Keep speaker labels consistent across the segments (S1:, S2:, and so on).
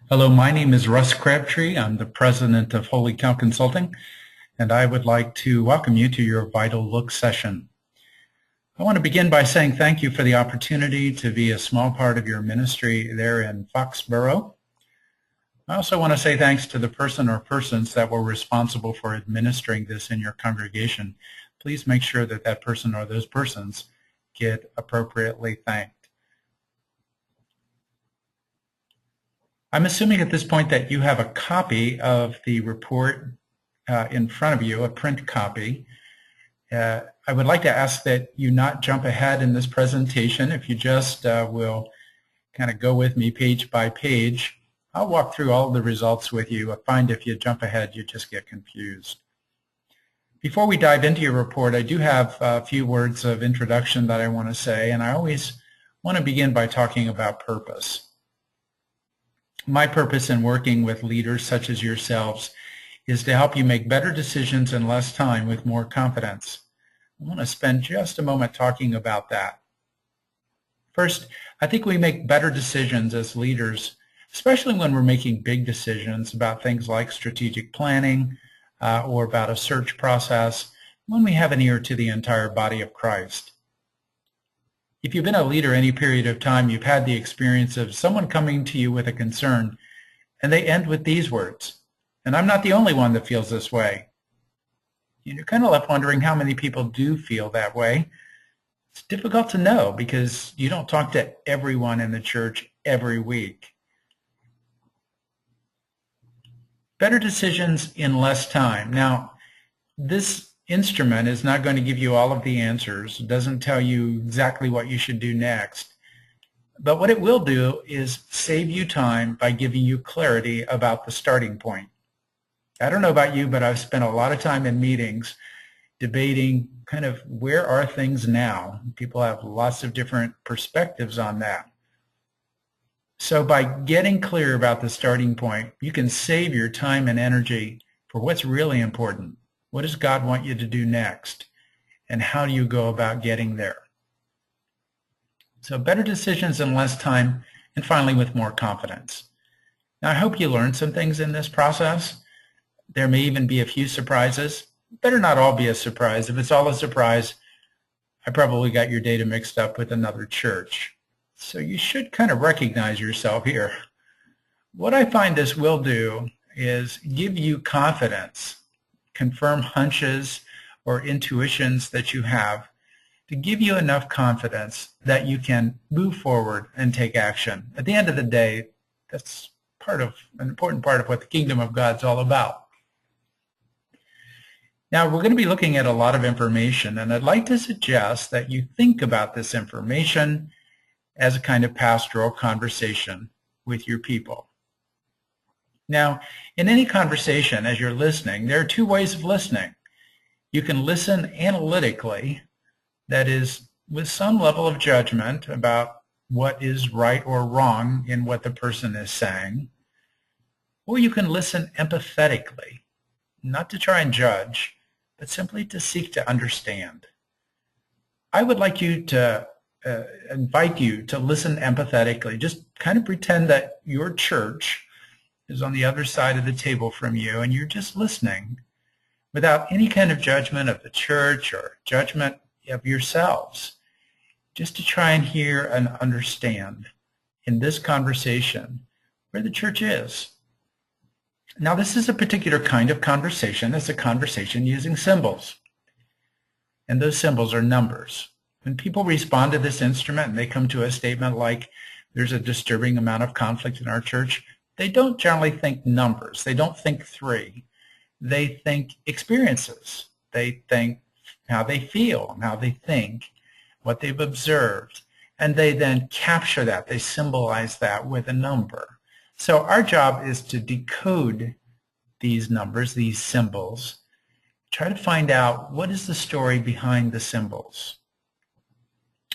S1: Hello, my name is Russ Crabtree. I'm the president of Holy Cow Consulting, and I would like to welcome you to your Vital Look session. I want to begin by saying thank you for the opportunity to be a small part of your ministry there in Foxborough. I also want to say thanks to the person or persons that were responsible for administering this in your congregation. Please make sure that that person or those persons get appropriately thanked. I'm assuming at this point that you have a copy of the report in front of you, a print copy. I would like to ask that you not jump ahead in this presentation. If you just will kind of go with me page by page, I'll walk through all of the results with you. I find if you jump ahead, you just get confused. Before we dive into your report, I do have a few words of introduction that I want to say, and I always want to begin by talking about purpose. My purpose in working with leaders such as yourselves is to help you make better decisions in less time with more confidence. I want to spend just a moment talking about that. First, I think we make better decisions as leaders, especially when we're making big decisions about things like strategic planning or about a search process, when we have an ear to the entire body of Christ. If you've been a leader any period of time, you've had the experience of someone coming to you with a concern, and they end with these words, and I'm not the only one that feels this way. You're kind of left wondering how many people do feel that way. It's difficult to know because you don't talk to everyone in the church every week. Better decisions in less time. Now, this instrument is not going to give you all of the answers. It doesn't tell you exactly what you should do next. But what it will do is save you time by giving you clarity about the starting point. I don't know about you, but I've spent a lot of time in meetings debating kind of where are things now. People have lots of different perspectives on that. So by getting clear about the starting point, you can save your time and energy for what's really important. What does God want you to do next? And how do you go about getting there? So better decisions in less time, and finally with more confidence. Now I hope you learned some things in this process. There may even be a few surprises. Better not all be a surprise. If it's all a surprise, I probably got your data mixed up with another church. So you should kind of recognize yourself here. What I find this will do is give you confidence, confirm hunches or intuitions that you have to give you enough confidence that you can move forward and take action. At the end of the day, that's an important part of what the kingdom of God's all about. Now, we're going to be looking at a lot of information, and I'd like to suggest that you think about this information as a kind of pastoral conversation with your people. Now, in any conversation, as you're listening, there are two ways of listening. You can listen analytically, that is, with some level of judgment about what is right or wrong in what the person is saying, or you can listen empathetically, not to try and judge, but simply to seek to understand. I would like you to invite you to listen empathetically. Just kind of pretend that your church is on the other side of the table from you, and you're just listening without any kind of judgment of the church or judgment of yourselves, just to try and hear and understand in this conversation where the church is. Now, this is a particular kind of conversation. It's a conversation using symbols, and those symbols are numbers. When people respond to this instrument and they come to a statement like, there's a disturbing amount of conflict in our church, they don't generally think numbers. They don't think 3. They think experiences. They think how they feel, how they think, what they've observed, and they then capture that. They symbolize that with a number. So our job is to decode these numbers, these symbols, try to find out what is the story behind the symbols.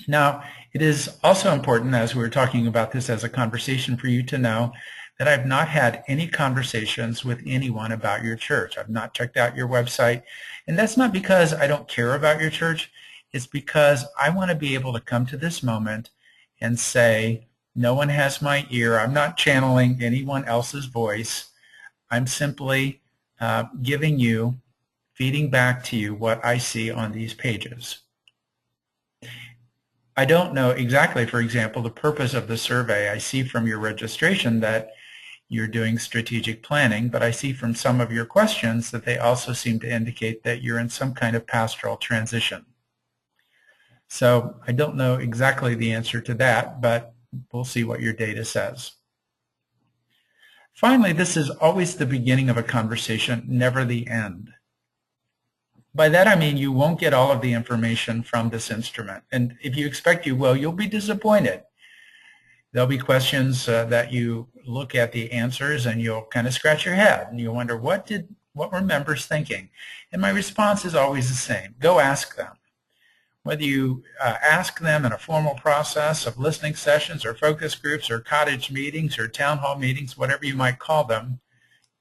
S1: Now, it is also important, as we were talking about this as a conversation, for you to know that I've not had any conversations with anyone about your church. I've not checked out your website. And that's not because I don't care about your church. It's because I want to be able to come to this moment and say, No one has my ear. I'm not channeling anyone else's voice. I'm simply feeding back to you what I see on these pages. I don't know exactly, for example, the purpose of the survey. I see from your registration that you're doing strategic planning, but I see from some of your questions that they also seem to indicate that you're in some kind of pastoral transition. So I don't know exactly the answer to that, but we'll see what your data says. Finally, this is always the beginning of a conversation, never the end. By that I mean you won't get all of the information from this instrument. And if you expect you will, you'll be disappointed. There'll be questions that you look at the answers and you'll kind of scratch your head and you wonder, what were members thinking? And my response is always the same. Go ask them. Whether you ask them in a formal process of listening sessions or focus groups or cottage meetings or town hall meetings, whatever you might call them,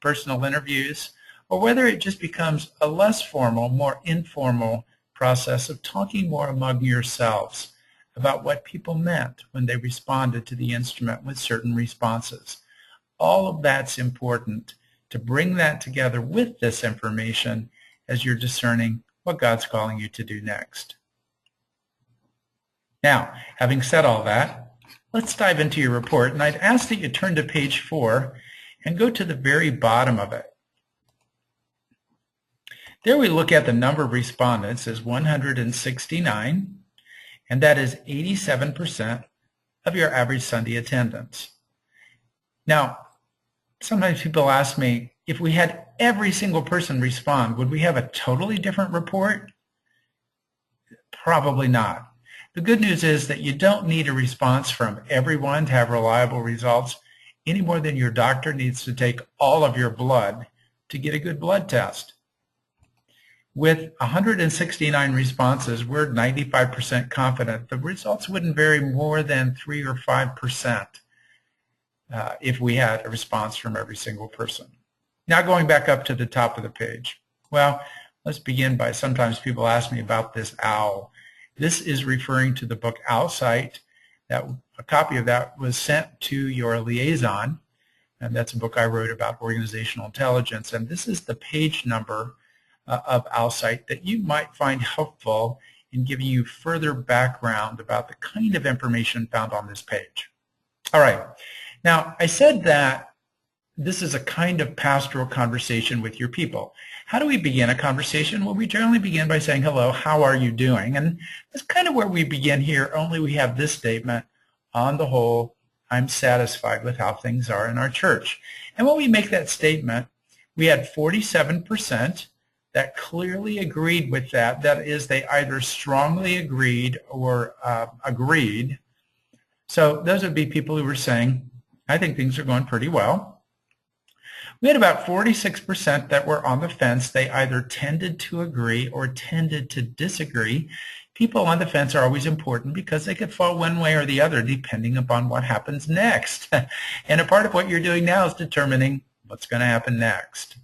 S1: personal interviews, or whether it just becomes a less formal, more informal process of talking more among yourselves about what people meant when they responded to the instrument with certain responses. All of that's important to bring that together with this information as you're discerning what God's calling you to do next. Now, having said all that, let's dive into your report, and I'd ask that you turn to page 4 and go to the very bottom of it. There we look at the number of respondents as 169, and that is 87% of your average Sunday attendance. Now, sometimes people ask me, if we had every single person respond, would we have a totally different report? Probably not. The good news is that you don't need a response from everyone to have reliable results any more than your doctor needs to take all of your blood to get a good blood test. With 169 responses, we're 95% confident the results wouldn't vary more than 3 or 5% if we had a response from every single person. Now going back up to the top of the page. Well, let's begin by, sometimes people ask me about this OWL. This is referring to the book OWLsight. A copy of that was sent to your liaison, and that's a book I wrote about organizational intelligence. And this is the page number of OWLsight that you might find helpful in giving you further background about the kind of information found on this page. All right. Now, I said that this is a kind of pastoral conversation with your people. How do we begin a conversation? Well, we generally begin by saying, hello, how are you doing? And that's kind of where we begin here, only we have this statement, on the whole, I'm satisfied with how things are in our church. And when we make that statement, we had 47% that clearly agreed with that. That is, they either strongly agreed or agreed. So those would be people who were saying, I think things are going pretty well. We had about 46% that were on the fence. They either tended to agree or tended to disagree. People on the fence are always important because they could fall one way or the other depending upon what happens next. And a part of what you're doing now is determining what's going to happen next.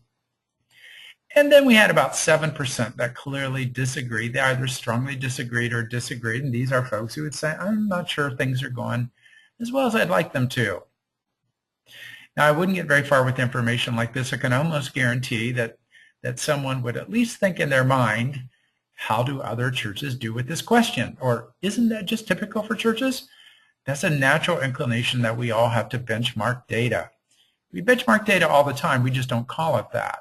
S1: And then we had about 7% that clearly disagreed. They either strongly disagreed or disagreed. And these are folks who would say, I'm not sure things are going as well as I'd like them to. Now, I wouldn't get very far with information like this. I can almost guarantee that someone would at least think in their mind, how do other churches do with this question? Or isn't that just typical for churches? That's a natural inclination that we all have to benchmark data. We benchmark data all the time. We just don't call it that.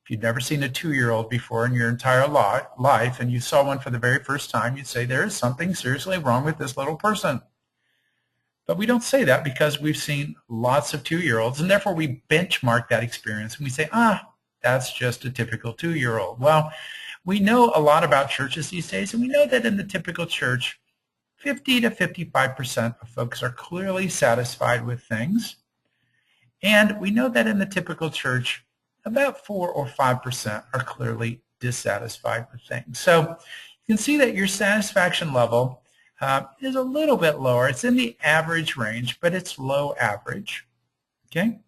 S1: If you'd never seen a 2-year-old before in your entire life and you saw one for the very first time, you'd say, there is something seriously wrong with this little person. But we don't say that because we've seen lots of 2-year-olds, and therefore we benchmark that experience and we say, that's just a typical 2-year-old. Well, we know a lot about churches these days, and we know that in the typical church, 50 to 55% of folks are clearly satisfied with things. And we know that in the typical church, about 4 or 5% are clearly dissatisfied with things. So you can see that your satisfaction level is a little bit lower. It's in the average range, but it's low average. Okay?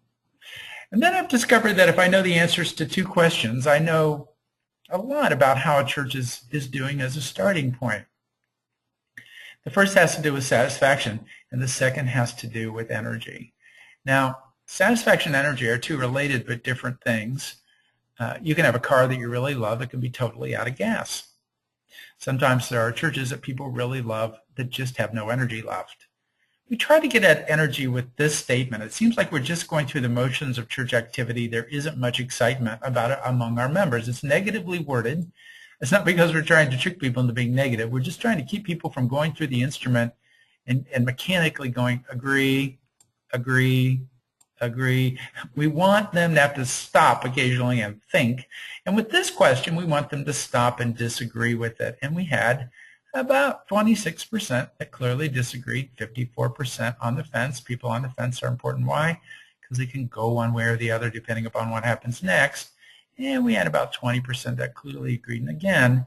S1: And then I've discovered that if I know the answers to 2 questions, I know a lot about how a church is doing as a starting point. The first has to do with satisfaction, and the second has to do with energy. Now, satisfaction and energy are two related but different things. You can have a car that you really love that can be totally out of gas. Sometimes there are churches that people really love that just have no energy left. We try to get at energy with this statement. It seems like we're just going through the motions of church activity. There isn't much excitement about it among our members. It's negatively worded. It's not because we're trying to trick people into being negative. We're just trying to keep people from going through the instrument and mechanically going, agree, agree, agree. We want them to have to stop occasionally and think. And with this question, we want them to stop and disagree with it. And we had about 26% that clearly disagreed, 54% on the fence. People on the fence are important. Why? Because they can go one way or the other depending upon what happens next. And we had about 20% that clearly agreed. And again,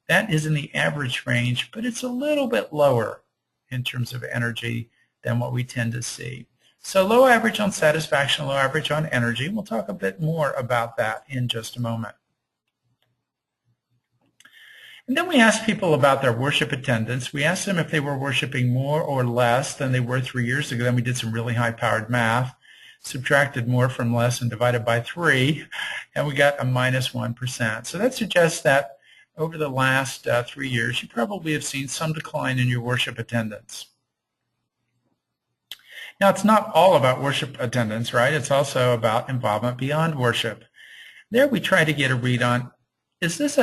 S1: that is in the average range, but it's a little bit lower in terms of energy than what we tend to see. So low average on satisfaction, low average on energy. We'll talk a bit more about that in just a moment. And then we asked people about their worship attendance. We asked them if they were worshiping more or less than they were 3 years ago. Then we did some really high-powered math, subtracted more from less and divided by 3, and we got a minus 1%. So that suggests that over the last 3 years, you probably have seen some decline in your worship attendance. Now, it's not all about worship attendance, right? It's also about involvement beyond worship. There we try to get a read on, is this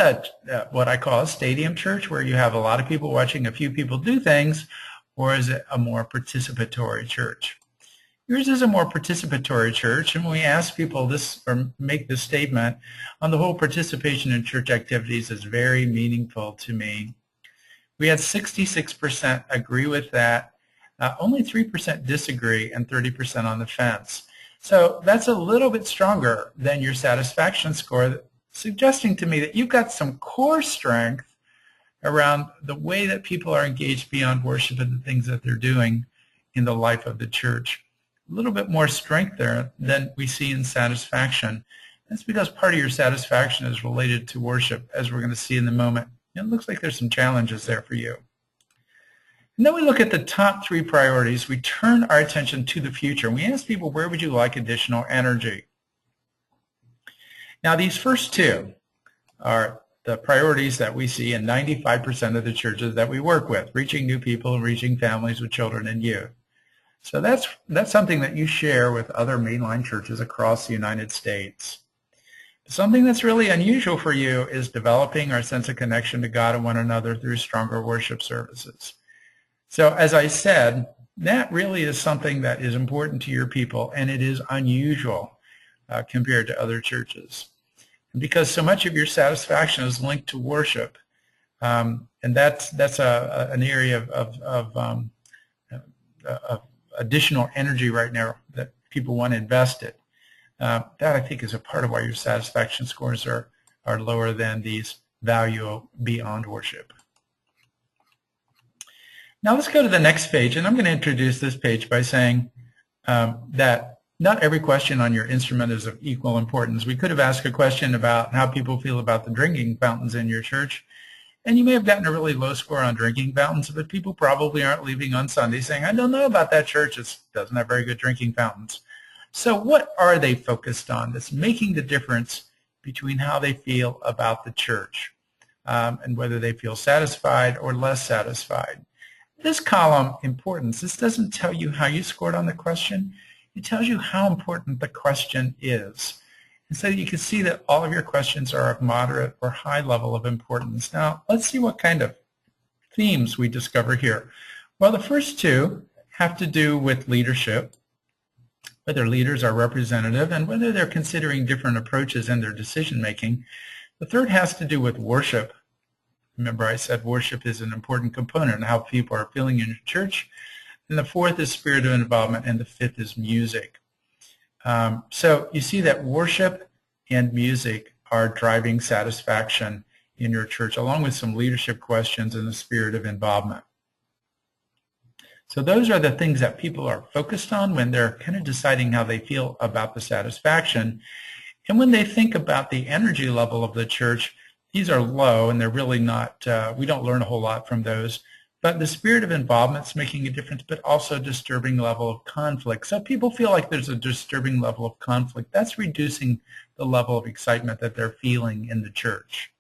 S1: what I call a stadium church where you have a lot of people watching a few people do things, or is it a more participatory church? Yours is a more participatory church, and when we ask people this or make this statement, on the whole, participation in church activities is very meaningful to me. We had 66% agree with that, only 3% disagree, and 30% on the fence. So that's a little bit stronger than your satisfaction score, suggesting to me that you've got some core strength around the way that people are engaged beyond worship and the things that they're doing in the life of the church. A little bit more strength there than we see in satisfaction. That's because part of your satisfaction is related to worship, as we're going to see in a moment. It looks like there's some challenges there for you. And then we look at the top 3 priorities. We turn our attention to the future. We ask people, where would you like additional energy? Now, these first 2 are the priorities that we see in 95% of the churches that we work with, reaching new people and reaching families with children and youth. So that's something that you share with other mainline churches across the United States. Something that's really unusual for you is developing our sense of connection to God and one another through stronger worship services. So as I said, that really is something that is important to your people, and it is unusual compared to other churches. And because so much of your satisfaction is linked to worship, and that's an area of additional energy right now that people want to invest in. That, I think, is a part of why your satisfaction scores are lower than these value beyond worship. Now let's go to the next page, and I'm going to introduce this page by saying that not every question on your instrument is of equal importance. We could have asked a question about how people feel about the drinking fountains in your church, and you may have gotten a really low score on drinking fountains, but people probably aren't leaving on Sunday saying, I don't know about that church, it doesn't have very good drinking fountains. So what are they focused on that's making the difference between how they feel about the church and whether they feel satisfied or less satisfied? This column, importance, this doesn't tell you how you scored on the question. It tells you how important the question is. And so you can see that all of your questions are of moderate or high level of importance. Now, let's see what kind of themes we discover here. Well, the first 2 have to do with leadership, whether leaders are representative and whether they're considering different approaches in their decision-making. The third has to do with worship. Remember, I said worship is an important component in how people are feeling in your church. And the 4th is spirit of involvement, and the 5th is music. So you see that worship and music are driving satisfaction in your church, along with some leadership questions and the spirit of involvement. So those are the things that people are focused on when they're kind of deciding how they feel about the satisfaction. And when they think about the energy level of the church, these are low, and they're really not, we don't learn a whole lot from those. but the spirit of involvement is making a difference, but also a disturbing level of conflict. So people feel like there's a disturbing level of conflict. That's reducing the level of excitement that they're feeling in the church.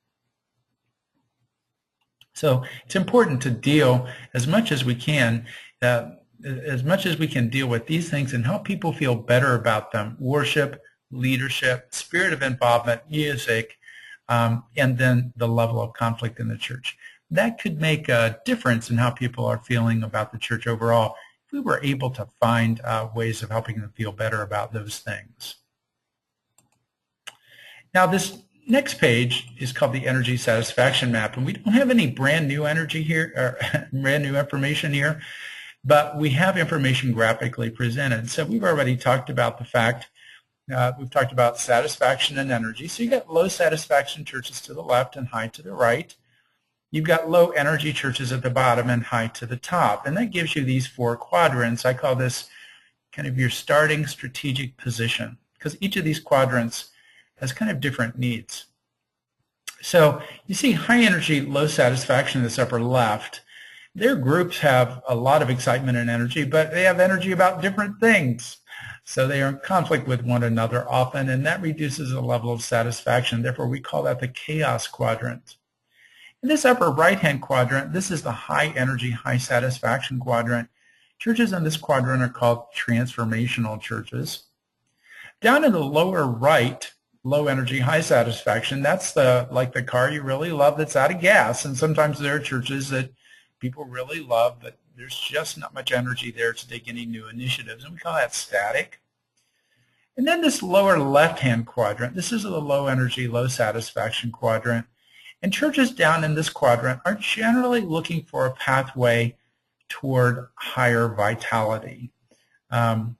S1: So it's important to deal as much as we can deal with these things and help people feel better about them. Worship, leadership, spirit of involvement, music, and then the level of conflict in the church. That could make a difference in how people are feeling about the church overall if we were able to find ways of helping them feel better about those things. Now this next page is called the Energy Satisfaction Map, and we don't have any brand new energy here, or brand new information here, but we have information graphically presented. So we've already talked about the fact, we've talked about satisfaction and energy. So you've got low satisfaction churches to the left and high to the right. You've got low energy churches at the bottom and high to the top. And that gives you these 4 quadrants. I call this kind of your starting strategic position, because each of these quadrants has kind of different needs. So you see high energy, low satisfaction in this upper left. Their groups have a lot of excitement and energy, but they have energy about different things. So they are in conflict with one another often, and that reduces the level of satisfaction. Therefore, we call that the chaos quadrant. In this upper right-hand quadrant, this is the high energy, high satisfaction quadrant. Churches in this quadrant are called transformational churches. Down in the lower right, low energy, high satisfaction, that's like the car you really love that's out of gas. And sometimes there are churches that people really love, but there's just not much energy there to take any new initiatives, and we call that static. And then this lower left-hand quadrant, this is the low energy, low satisfaction quadrant. And churches down in this quadrant are generally looking for a pathway toward higher vitality. And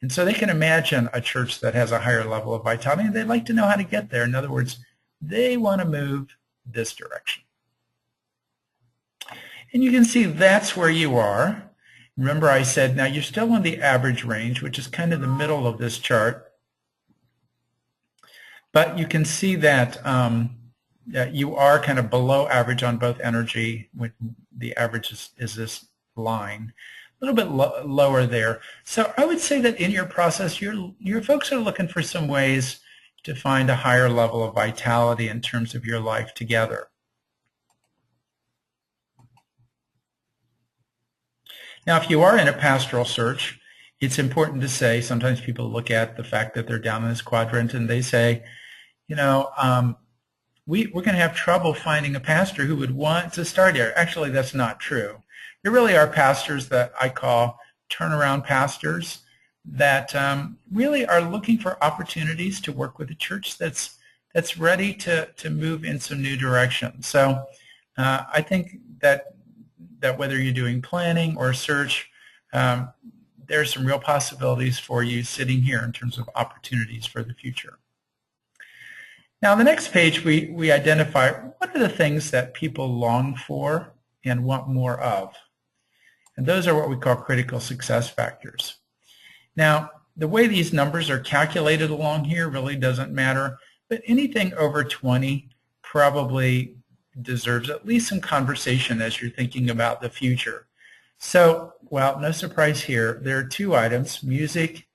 S1: so they can imagine a church that has a higher level of vitality, and they'd like to know how to get there. In other words, they want to move this direction. And you can see that's where you are. Remember I said, now you're still in the average range, which is kind of the middle of this chart. But you can see that you are kind of below average on both energy. The average is this line. A little bit lower there. So I would say that in your process, your folks are looking for some ways to find a higher level of vitality in terms of your life together. Now, if you are in a pastoral search, it's important to say, sometimes people look at the fact that they're down in this quadrant and they say, you know, we're going to have trouble finding a pastor who would want to start here. Actually, that's not true. There really are pastors that I call turnaround pastors that really are looking for opportunities to work with a church that's ready to move in some new direction. So I think that whether you're doing planning or search, there's some real possibilities for you sitting here in terms of opportunities for the future. Now, on the next page, we identify what are the things that people long for and want more of. And those are what we call critical success factors. Now, the way these numbers are calculated along here really doesn't matter, but anything over 20 probably deserves at least some conversation as you're thinking about the future. So, well, no surprise here. There are 2 items, music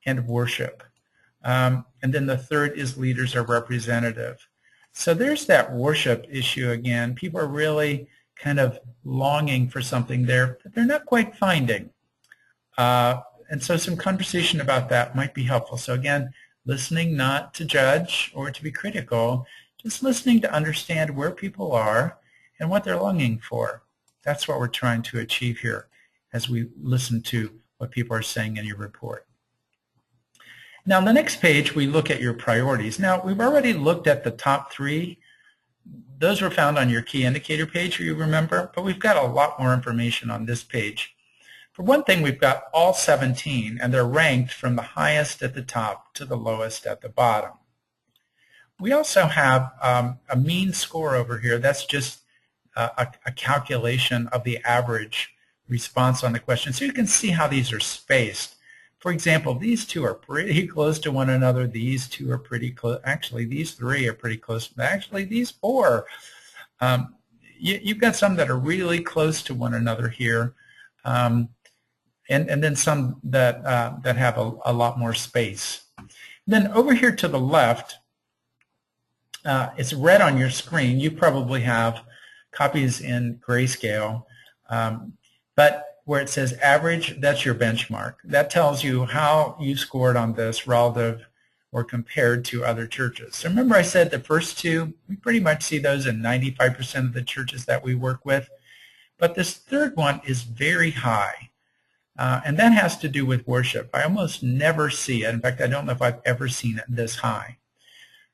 S1: and worship. And then the third is leaders are representative. So there's that worship issue again. People are really kind of longing for something there that they're not quite finding. And so some conversation about that might be helpful. So again, listening not to judge or to be critical, just listening to understand where people are and what they're longing for. That's what we're trying to achieve here as we listen to what people are saying in your report. Now, on the next page, we look at your priorities. Now, we've already looked at the top 3. Those were found on your key indicator page, you remember, but we've got a lot more information on this page. For one thing, we've got all 17, and they're ranked from the highest at the top to the lowest at the bottom. We also have a mean score over here. That's just a calculation of the average response on the question. So you can see how these are spaced. For example, these 2 are pretty close to one another. These 2 are pretty close. Actually, these 3 are pretty close. Actually, these 4. you've got some that are really close to one another here, and then some that that have a lot more space. Then over here to the left, it's red on your screen. You probably have copies in grayscale, but where it says average, that's your benchmark. That tells you how you scored on this relative or compared to other churches. So remember I said the first two, we pretty much see those in 95% of the churches that we work with. But this third one is very high. And that has to do with worship. I almost never see it. In fact, I don't know if I've ever seen it this high.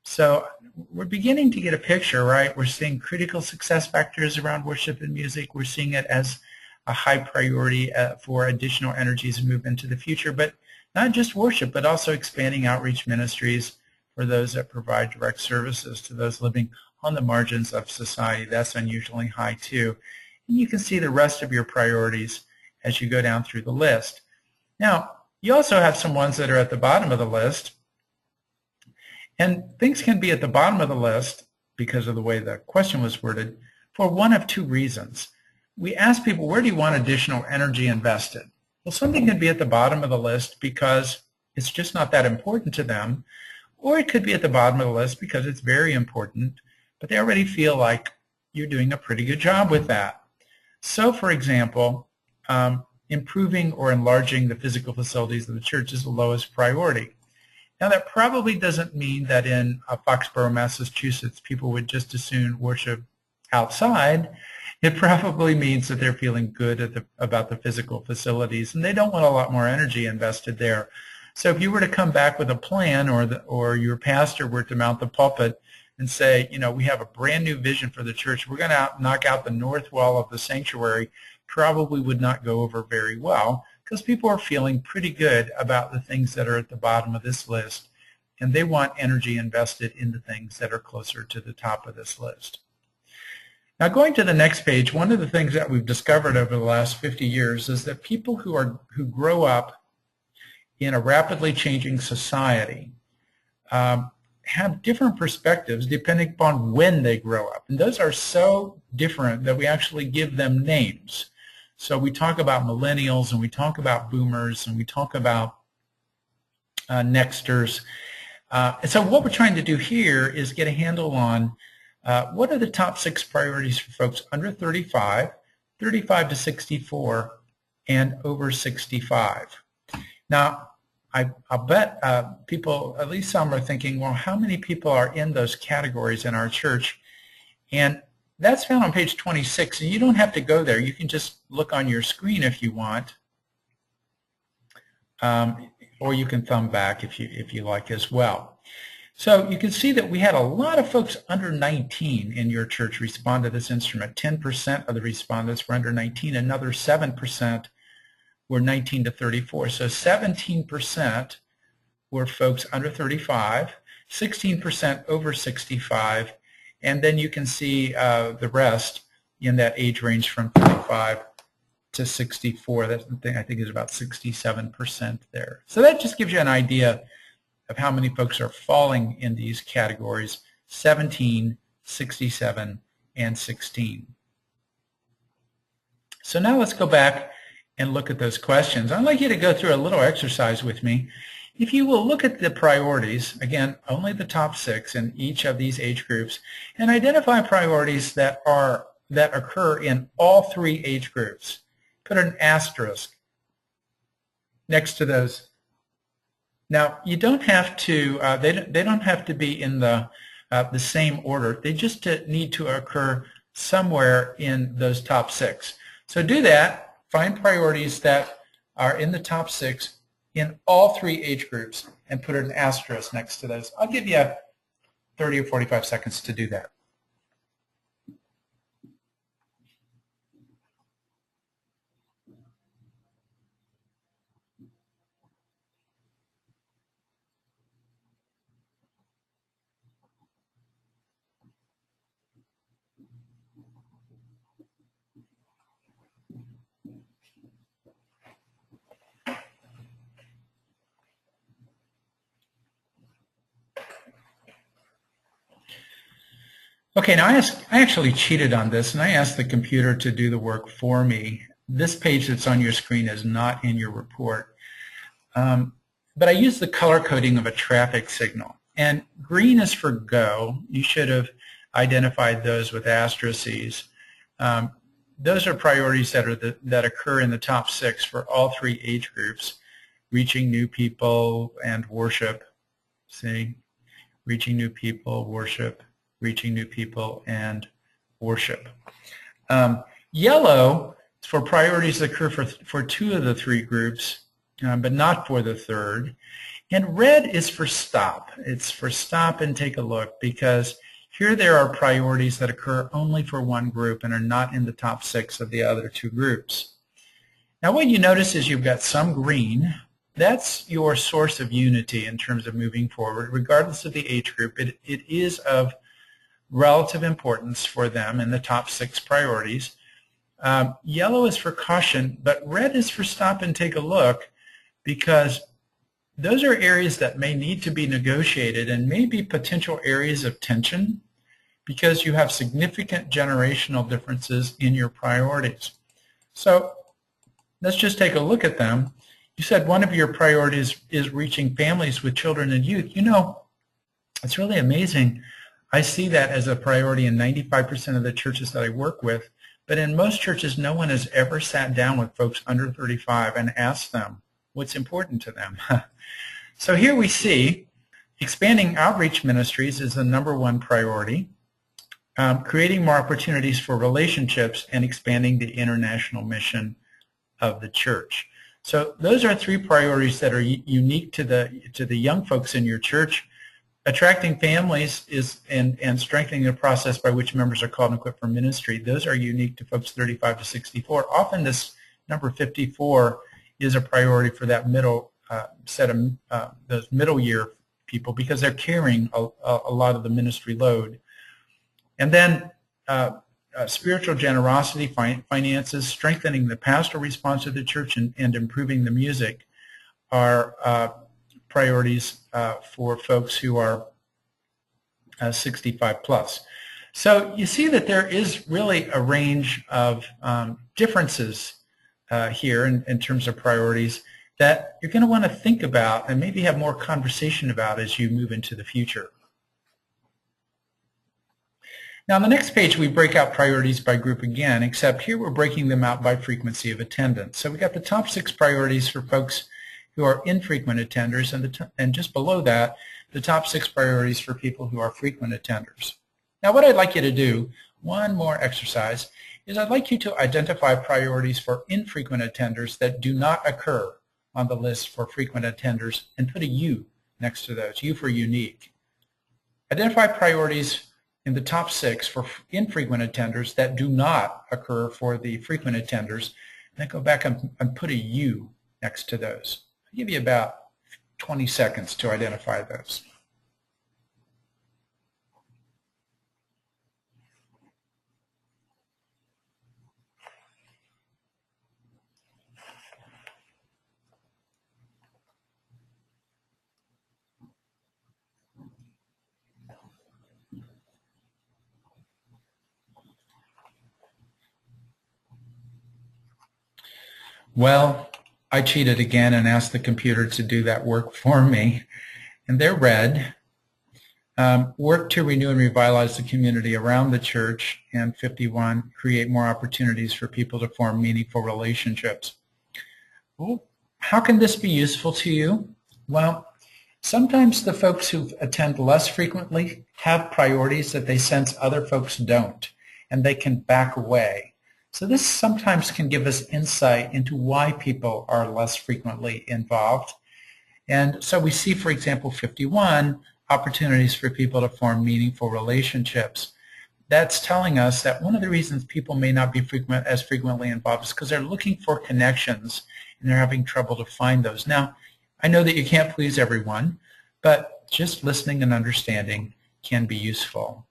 S1: So we're beginning to get a picture, right? We're seeing critical success factors around worship and music. We're seeing it as a high priority for additional energies and move into the future. But not just worship, but also expanding outreach ministries for those that provide direct services to those living on the margins of society. That's unusually high too. And you can see the rest of your priorities as you go down through the list. Now, you also have some ones that are at the bottom of the list. And things can be at the bottom of the list because of the way the question was worded for one of two reasons. We ask people, where do you want additional energy invested? Well, something can be at the bottom of the list because it's just not that important to them, or it could be at the bottom of the list because it's very important, but they already feel like you're doing a pretty good job with that. So, for example, improving or enlarging the physical facilities of the church is the lowest priority. Now, that probably doesn't mean that in Foxborough, Massachusetts, people would just as soon worship outside. It probably means that they're feeling good about the physical facilities, and they don't want a lot more energy invested there. So if you were to come back with a plan, or your pastor were to mount the pulpit and say, you know, we have a brand new vision for the church, we're going to knock out the north wall of the sanctuary, probably would not go over very well because people are feeling pretty good about the things that are at the bottom of this list, and they want energy invested in the things that are closer to the top of this list. Now, going to the next page, one of the things that we've discovered over the last 50 years is that people who grow up in a rapidly changing society have different perspectives depending upon when they grow up. And those are so different that we actually give them names. So we talk about millennials, and we talk about boomers, and we talk about nexters. And so what we're trying to do here is get a handle on what are the top 6 priorities for folks under 35, 35 to 64, and over 65. Now, I'll bet people, at least some, are thinking, well, how many people are in those categories in our church? And that's found on page 26, and you don't have to go there. You can just look on your screen if you want, or you can thumb back if you like as well. So you can see that we had a lot of folks under 19 in your church respond to this instrument. 10% of the respondents were under 19. Another 7% were 19 to 34. So 17% were folks under 35, 16% over 65, and then you can see the rest in that age range from 35 to 64. That I think is about 67% there. So that just gives you an idea of how many folks are falling in these categories: 17, 67, and 16. So now let's go back and look at those questions. I'd like you to go through a little exercise with me. If you will look at the priorities, again, only the top 6 in each of these age groups, and identify priorities that occur in all 3 age groups. Put an asterisk next to those. Now, you don't have to. They don't have to be in the same order. They just need to occur somewhere in those top 6. So do that. Find priorities that are in the top 6 in all 3 age groups, and put an asterisk next to those. I'll give you 30 or 45 seconds to do that. Okay, now I actually cheated on this, and I asked the computer to do the work for me. This page that's on your screen is not in your report. But I used the color coding of a traffic signal. And green is for go. You should have identified those with asterisks. Those are priorities that occur in the top 6 for all 3 age groups: reaching new people and worship. See? Reaching new people, worship, reaching new people, and worship. Yellow is for priorities that occur for 2 of the 3 groups, but not for the 3rd. And red is for stop. It's for stop and take a look, because here there are priorities that occur only for 1 group and are not in the top 6 of the other 2 groups. Now what you notice is you've got some green. That's your source of unity in terms of moving forward. Regardless of the age group, it is of relative importance for them in the top 6 priorities. Yellow is for caution, but red is for stop and take a look, because those are areas that may need to be negotiated and may be potential areas of tension because you have significant generational differences in your priorities. So let's just take a look at them. You said one of your priorities is reaching families with children and youth. You know, it's really amazing. I see that as a priority in 95% of the churches that I work with, but in most churches, no one has ever sat down with folks under 35 and asked them what's important to them. So here we see expanding outreach ministries is the #1 priority, creating more opportunities for relationships, and expanding the international mission of the church. So those are 3 priorities that are unique to the young folks in your church. Attracting families is and strengthening the process by which members are called and equipped for ministry. Those are unique to folks 35 to 64. Often this number 54 is a priority for that middle set of those middle year people, because they're carrying a lot of the ministry load. And then spiritual generosity, finances, strengthening the pastoral response to the church, and improving the music are priorities for folks who are 65 plus. So you see that there is really a range of differences here in terms of priorities that you're going to want to think about and maybe have more conversation about as you move into the future. Now on the next page we break out priorities by group again, except here we're breaking them out by frequency of attendance. So we got the top 6 priorities for folks who are infrequent attenders, and just below that, the top 6 priorities for people who are frequent attenders. Now what I'd like you to do, one more exercise, is I'd like you to identify priorities for infrequent attenders that do not occur on the list for frequent attenders, and put a U next to those, U for unique. Identify priorities in the top 6 for infrequent attenders that do not occur for the frequent attenders, and then go back and put a U next to those. I'll give you about 20 seconds to identify those. Well, I cheated again and asked the computer to do that work for me, and they're red. Work to renew and revitalize the community around the church, and 51, create more opportunities for people to form meaningful relationships. Well, how can this be useful to you? Well, sometimes the folks who attend less frequently have priorities that they sense other folks don't, and they can back away. So this sometimes can give us insight into why people are less frequently involved. And so we see, for example, 51, opportunities for people to form meaningful relationships. That's telling us that one of the reasons people may not be as frequently involved is because they're looking for connections and they're having trouble to find those. Now, I know that you can't please everyone, but just listening and understanding can be useful.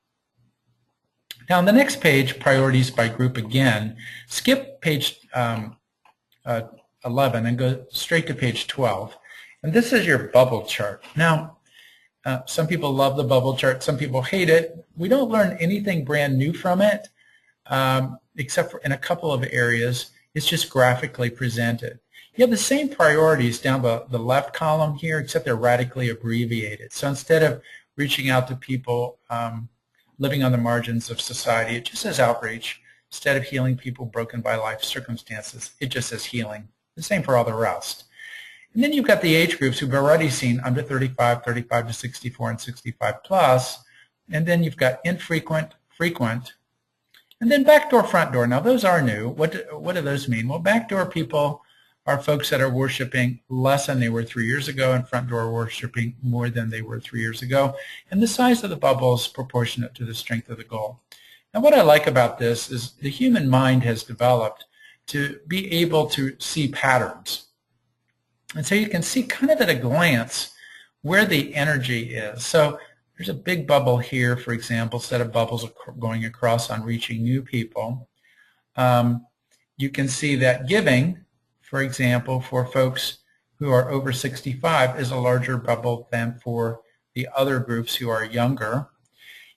S1: Now on the next page, priorities by group again, skip page 11 and go straight to page 12. And this is your bubble chart. Now, Some people love the bubble chart. Some people hate it. We don't learn anything brand new from it, except for in a couple of areas. It's just graphically presented. You have the same priorities down the left column here, except they're radically abbreviated. So instead of reaching out to people living on the margins of society, it just says outreach. Instead of healing people broken by life circumstances, it just says healing. The same for all the rest. And then you've got the age groups who've already seen under 35, 35 to 64, and 65 plus. And then you've got infrequent, frequent, and then backdoor, front door. Now those are new. What do those mean? Well, backdoor people are folks that are worshiping less than they were 3 years ago, and front door worshiping more than they were 3 years ago. And the size of the bubble is proportionate to the strength of the goal. Now what I like about this is the human mind has developed to be able to see patterns. And so you can see kind of at a glance where the energy is. So there's a big bubble here, for example, set of bubbles going across on reaching new people. You can see that giving, for example, for folks who are over 65 is a larger bubble than for the other groups who are younger.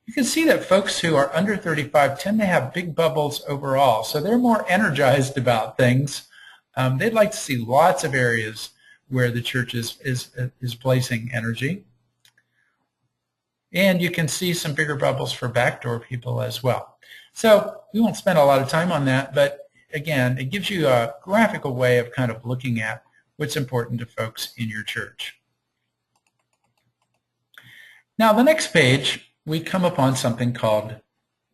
S1: You can see that folks who are under 35 tend to have big bubbles overall, so they're more energized about things. They'd like to see lots of areas where the church is placing energy. And you can see some bigger bubbles for backdoor people as well. So we won't spend a lot of time on that, but again, it gives you a graphical way of kind of looking at what's important to folks in your church. Now the next page, we come upon something called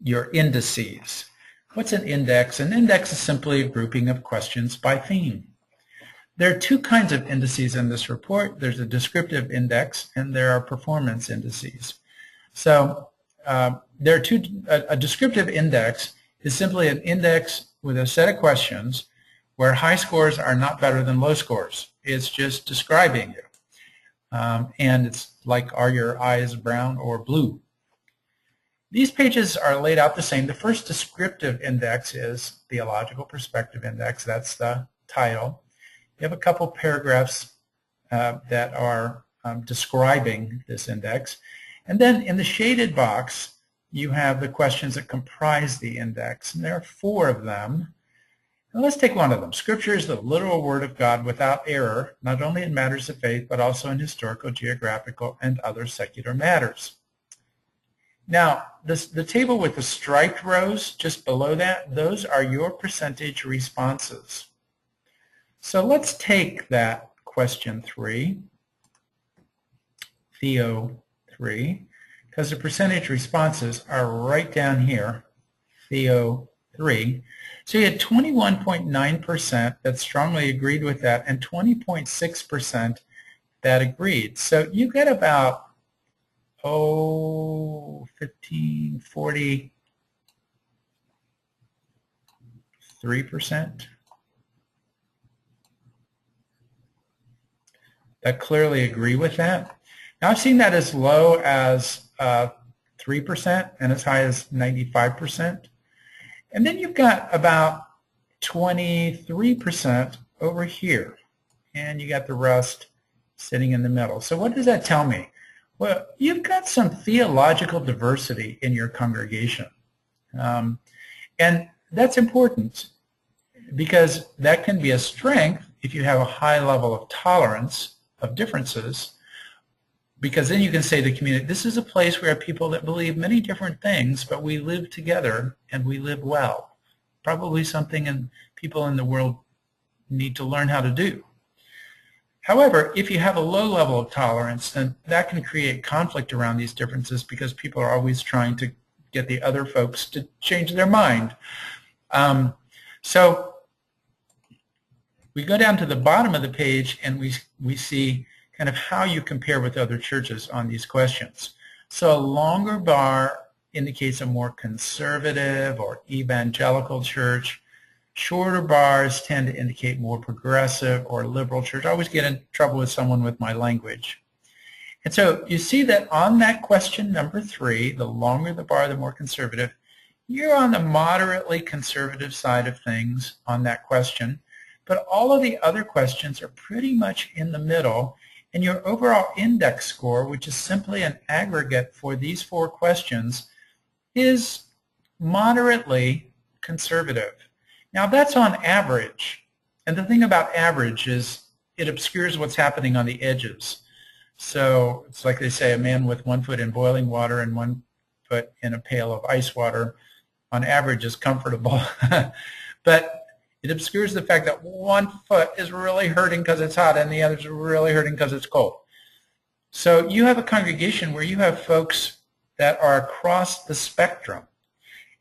S1: your indices. What's an index? An index is simply a grouping of questions by theme. There are two kinds of indices in this report. There's a descriptive index and there are performance indices. So there are two. A descriptive index is simply an index with a set of questions where high scores are not better than low scores. It's just describing you. And it's like, are your eyes brown or blue? These pages are laid out the same. The first descriptive index is Theological Perspective Index. That's the title. You have a couple paragraphs that are describing this index. And then in the shaded box, you have the questions that comprise the index. And there are 4 of them. And let's take one of them. Scripture is the literal word of God without error, not only in matters of faith, but also in historical, geographical, and other secular matters. Now, the table with the striped rows just below that, those are your percentage responses. So let's take that question 3, Theo 3, because the percentage responses are right down here, Theo 3. So you had 21.9% that strongly agreed with that and 20.6% that agreed. So you get about, 15, 43% that clearly agree with that. Now I've seen that as low as 3% and as high as 95%. And then you've got about 23% over here. And you got the rest sitting in the middle. So what does that tell me? Well, you've got some theological diversity in your congregation. And that's important because that can be a strength if you have a high level of tolerance of differences, because then you can say to the community, this is a place where people that believe many different things, but we live together and we live well. Probably something people in the world need to learn how to do. However, if you have a low level of tolerance, then that can create conflict around these differences because people are always trying to get the other folks to change their mind. So we go down to the bottom of the page and we see kind of how you compare with other churches on these questions. So a longer bar indicates a more conservative or evangelical church. Shorter bars tend to indicate more progressive or liberal church. I always get in trouble with someone with my language. And so you see that on that question number 3, the longer the bar, the more conservative, you're on the moderately conservative side of things on that question. But all of the other questions are pretty much in the middle, And your overall index score, which is simply an aggregate for these 4 questions, is moderately conservative. Now that's on average. And the thing about average is it obscures what's happening on the edges. So it's like they say, a man with 1 foot in boiling water and 1 foot in a pail of ice water on average is comfortable. But it obscures the fact that 1 foot is really hurting because it's hot and the other is really hurting because it's cold. So you have a congregation where you have folks that are across the spectrum.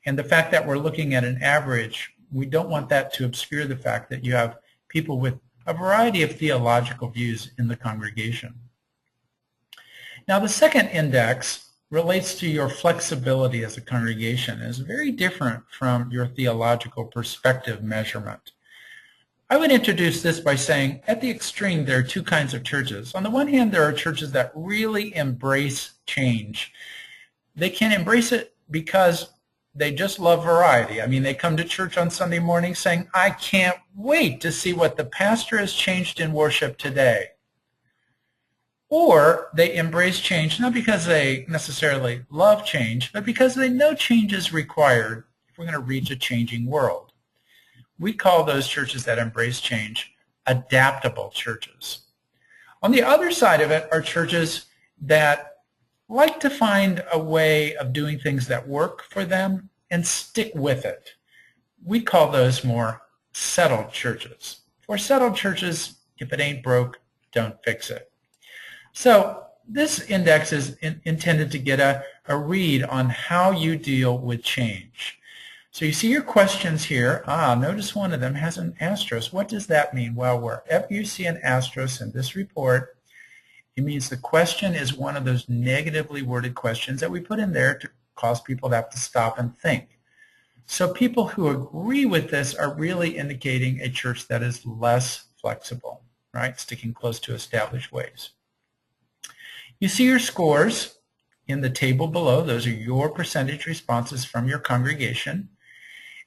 S1: And the fact that we're looking at an average, we don't want that to obscure the fact that you have people with a variety of theological views in the congregation. Now the second index relates to your flexibility as a congregation and is very different from your theological perspective measurement. I would introduce this by saying at the extreme there are 2 kinds of churches. On the one hand, there are churches that really embrace change. They can embrace it because they just love variety. I mean, they come to church on Sunday morning saying, I can't wait to see what the pastor has changed in worship today. Or they embrace change not because they necessarily love change, but because they know change is required if we're going to reach a changing world. We call those churches that embrace change adaptable churches. On the other side of it are churches that like to find a way of doing things that work for them and stick with it. We call those more settled churches. For settled churches, if it ain't broke, don't fix it. So this index is intended to get a read on how you deal with change. So you see your questions here. Notice one of them has an asterisk. What does that mean? Well, wherever you see an asterisk in this report, it means the question is one of those negatively worded questions that we put in there to cause people to have to stop and think. So people who agree with this are really indicating a church that is less flexible, right? Sticking close to established ways. You see your scores in the table below. Those are your percentage responses from your congregation.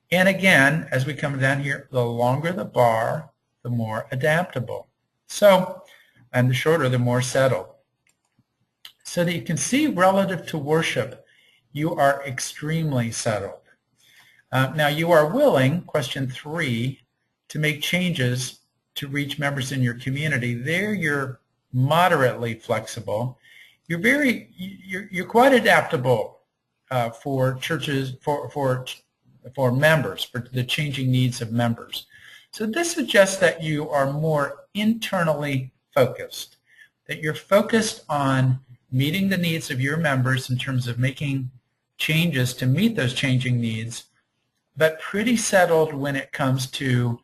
S1: And again, as we come down here, the longer the bar, the more adaptable. So, and the shorter, the more settled. So that you can see relative to worship, you are extremely settled. Now you are willing, question 3, to make changes to reach members in your community. There you're moderately flexible. You're quite adaptable for churches, for members, for the changing needs of members. So this suggests that you are more internally focused, that you're focused on meeting the needs of your members in terms of making changes to meet those changing needs, but pretty settled when it comes to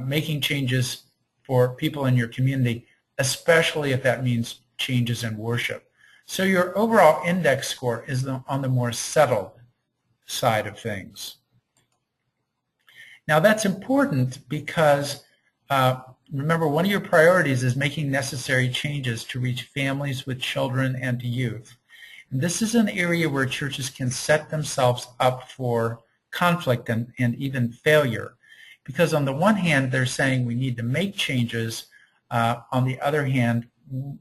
S1: making changes for people in your community, especially if that means changes in worship. So your overall index score is on the more settled side of things. Now that's important because remember, one of your priorities is making necessary changes to reach families with children and youth. And this is an area where churches can set themselves up for conflict and even failure. Because on the one hand, they're saying we need to make changes. On the other hand,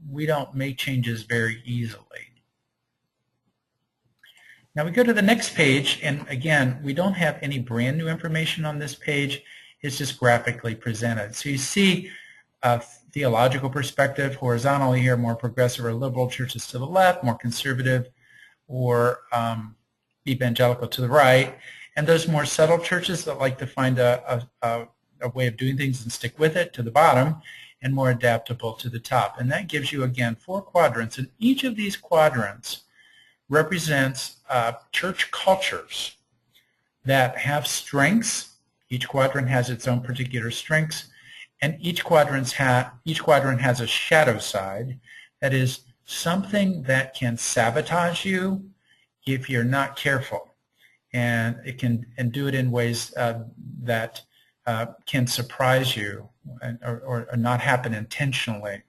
S1: we don't make changes very easily. Now we go to the next page, and again, we don't have any brand new information on this page. It's just graphically presented. So you see a theological perspective horizontally here, more progressive or liberal churches to the left, more conservative or evangelical to the right, and those more settled churches that like to find a way of doing things and stick with it to the bottom, and more adaptable to the top. And that gives you, again, 4 quadrants. And each of these quadrants represents church cultures that have strengths. Each quadrant has its own particular strengths. And each quadrant has a shadow side. That is something that can sabotage you if you're not careful. And it can do it in ways that can surprise you or not happen intentionally.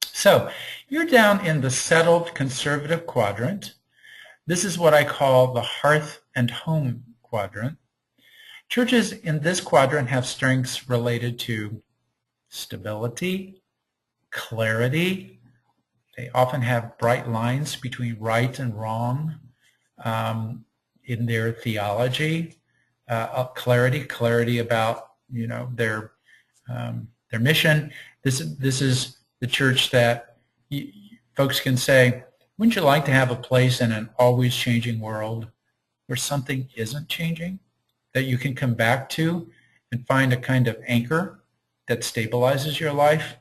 S1: So you're down in the settled conservative quadrant. This is what I call the hearth and home quadrant. Churches in this quadrant have strengths related to stability, clarity. They often have bright lines between right and wrong in their theology. Clarity about their mission. This is the church that folks can say, wouldn't you like to have a place in an always changing world where something isn't changing, that you can come back to and find a kind of anchor that stabilizes your life?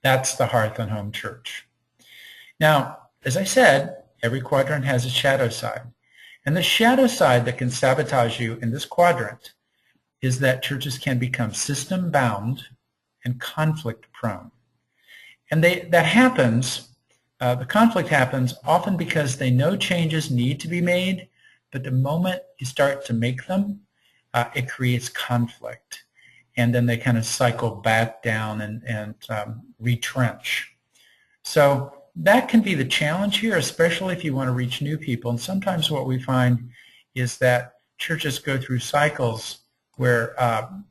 S1: That's the Hearth and Home Church. Now, as I said, every quadrant has a shadow side. And the shadow side that can sabotage you in this quadrant is that churches can become system-bound and conflict-prone. And that happens, the conflict happens often because they know changes need to be made, but the moment you start to make them, it creates conflict. And then they kind of cycle back down and retrench. So that can be the challenge here, especially if you want to reach new people. And sometimes what we find is that churches go through cycles where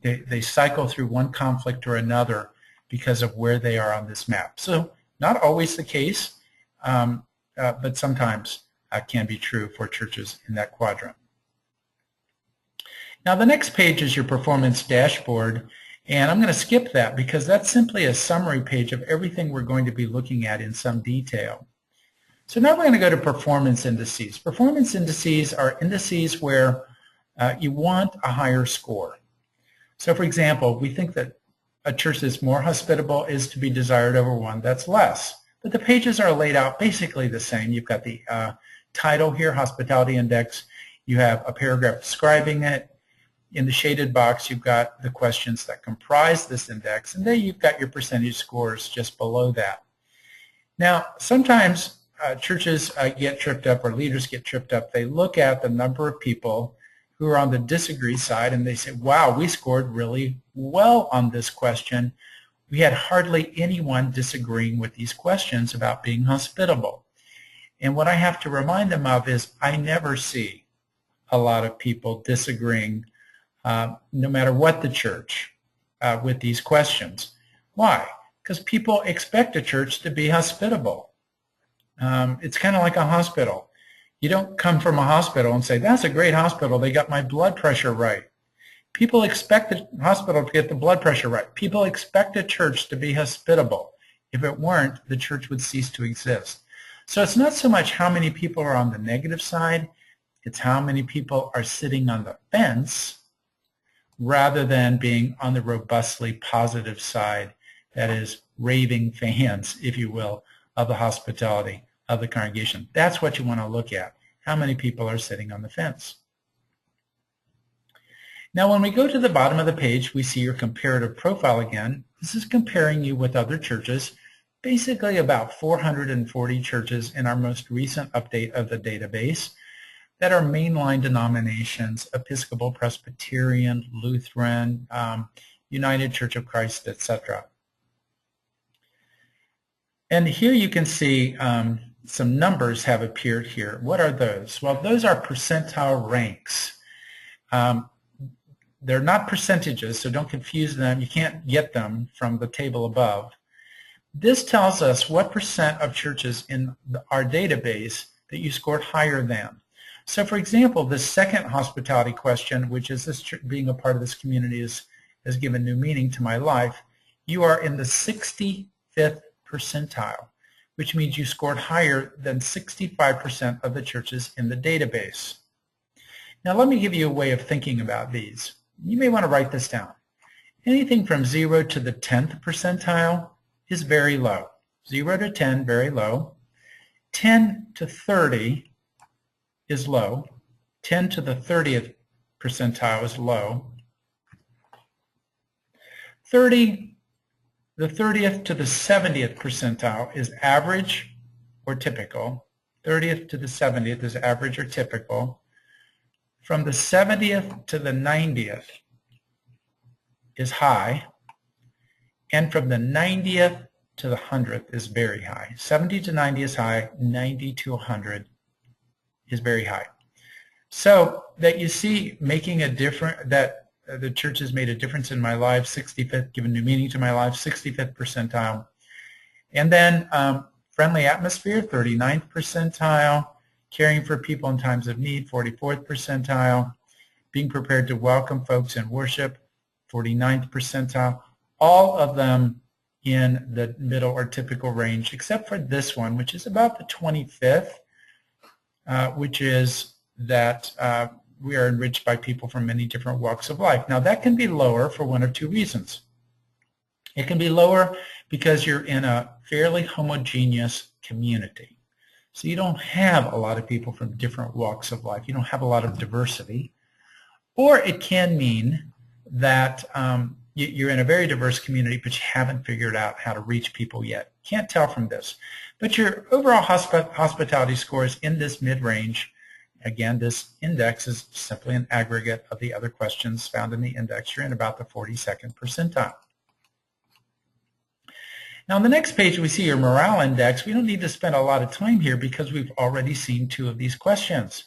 S1: they cycle through one conflict or another because of where they are on this map. So not always the case, but sometimes can be true for churches in that quadrant. Now the next page is your performance dashboard, and I'm going to skip that because that's simply a summary page of everything we're going to be looking at in some detail. So now we're going to go to performance indices. Performance indices are indices where you want a higher score. So for example, we think that a church that's more hospitable is to be desired over one that's less. But the pages are laid out basically the same. You've got the title here, Hospitality Index. You have a paragraph describing it. In the shaded box, you've got the questions that comprise this index, and then you've got your percentage scores just below that. Now, sometimes churches get tripped up, or leaders get tripped up. They look at the number of people who are on the disagree side, and they say, wow, we scored really well on this question. We had hardly anyone disagreeing with these questions about being hospitable. And what I have to remind them of is I never see a lot of people disagreeing no matter what the church, with these questions. Why? Because people expect a church to be hospitable. It's kind of like a hospital. You don't come from a hospital and say, that's a great hospital, they got my blood pressure right. People expect the hospital to get the blood pressure right. People expect a church to be hospitable. If it weren't, the church would cease to exist. So it's not so much how many people are on the negative side, it's how many people are sitting on the fence rather than being on the robustly positive side, that is, raving fans, if you will, of the hospitality of the congregation. That's what you want to look at, how many people are sitting on the fence. Now, when we go to the bottom of the page, we see your comparative profile again. This is comparing you with other churches, basically about 440 churches in our most recent update of the database that are mainline denominations, Episcopal, Presbyterian, Lutheran, United Church of Christ, etc. And here you can see some numbers have appeared here. What are those? Well, those are percentile ranks. They're not percentages, so don't confuse them. You can't get them from the table above. This tells us what percent of churches in our database that you scored higher than. So for example, the second hospitality question, which is this being a part of this community has given new meaning to my life, you are in the 65th percentile, which means you scored higher than 65% of the churches in the database. Now let me give you a way of thinking about these. You may want to write this down. Anything from 0 to the 10th percentile is very low. 0 to 10, very low. 10 to 30 is low. 10 to the 30th percentile is low. The 30th to the 70th percentile is average or typical. 30th to the 70th is average or typical. From the 70th to the 90th is high. And from the 90th to the 100th is very high. 70 to 90 is high. 90 to 100 is very high. So that you see making a difference, that the church has made a difference in my life, 65th, given new meaning to my life, 65th percentile. And then friendly atmosphere, 39th percentile. Caring for people in times of need, 44th percentile. Being prepared to welcome folks in worship, 49th percentile. All of them in the middle or typical range, except for this one, which is about the 25th, which is that we are enriched by people from many different walks of life. Now, that can be lower for one of two reasons. It can be lower because you're in a fairly homogeneous community. So you don't have a lot of people from different walks of life. You don't have a lot of diversity. Or it can mean that you're in a very diverse community, but you haven't figured out how to reach people yet. Can't tell from this. But your overall hospitality score is in this mid-range. Again, this index is simply an aggregate of the other questions found in the index. You're in about the 42nd percentile. Now, on the next page, we see your morale index. We don't need to spend a lot of time here because we've already seen two of these questions.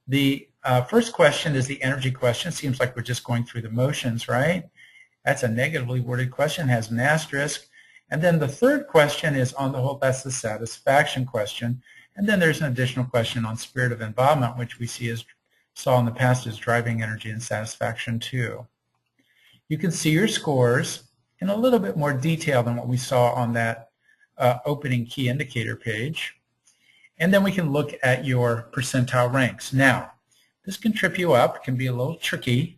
S1: The first question is the energy question. Seems like we're just going through the motions, right? That's a negatively worded question, has an asterisk. And then the third question is, on the whole, that's the satisfaction question. And then there's an additional question on spirit of involvement, which we saw in the past as driving energy and satisfaction too. You can see your scores in a little bit more detail than what we saw on that opening key indicator page. And then we can look at your percentile ranks. Now, this can trip you up. It can be a little tricky.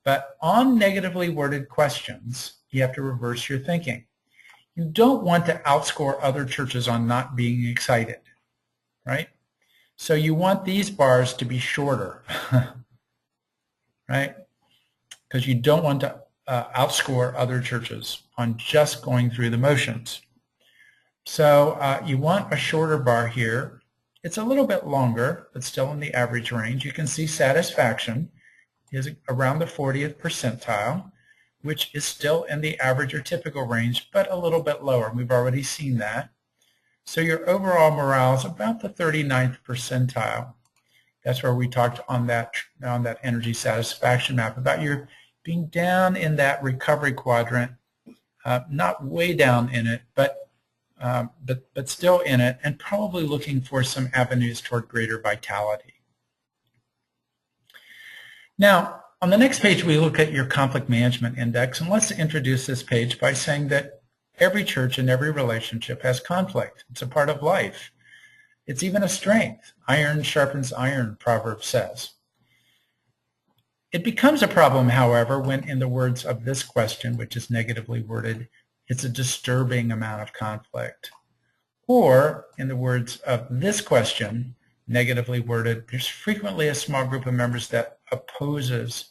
S1: But on negatively worded questions, you have to reverse your thinking. You don't want to outscore other churches on not being excited, right? So you want these bars to be shorter, right? Because you don't want to outscore other churches on just going through the motions. So you want a shorter bar here. It's a little bit longer, but still in the average range. You can see satisfaction is around the 40th percentile, which is still in the average or typical range, but a little bit lower. We've already seen that. So your overall morale is about the 39th percentile. That's where we talked on that energy satisfaction map about your being down in that recovery quadrant, not way down in it, but still in it, and probably looking for some avenues toward greater vitality. Now, on the next page, we look at your conflict management index, and let's introduce this page by saying that every church and every relationship has conflict. It's a part of life. It's even a strength. Iron sharpens iron, Proverbs says. It becomes a problem, however, when, in the words of this question, which is negatively worded, it's a disturbing amount of conflict. Or, in the words of this question, negatively worded, there's frequently a small group of members that opposes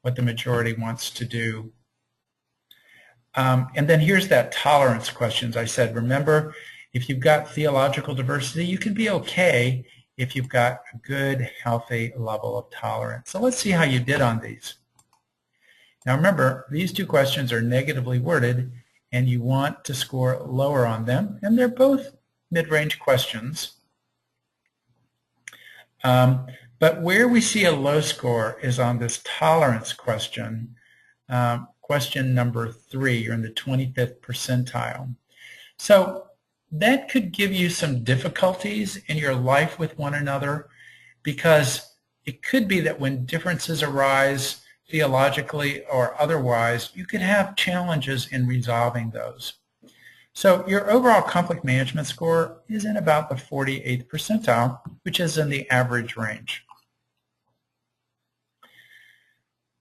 S1: what the majority wants to do. And then here's that tolerance questions I said. Remember, if you've got theological diversity, you can be okay if you've got a good, healthy level of tolerance. So let's see how you did on these. Now remember, these two questions are negatively worded, and you want to score lower on them, and they're both mid-range questions. But where we see a low score is on this tolerance question, question number 3. You're in the 25th percentile. So that could give you some difficulties in your life with one another, because it could be that when differences arise theologically or otherwise, you could have challenges in resolving those. So your overall conflict management score is in about the 48th percentile, which is in the average range.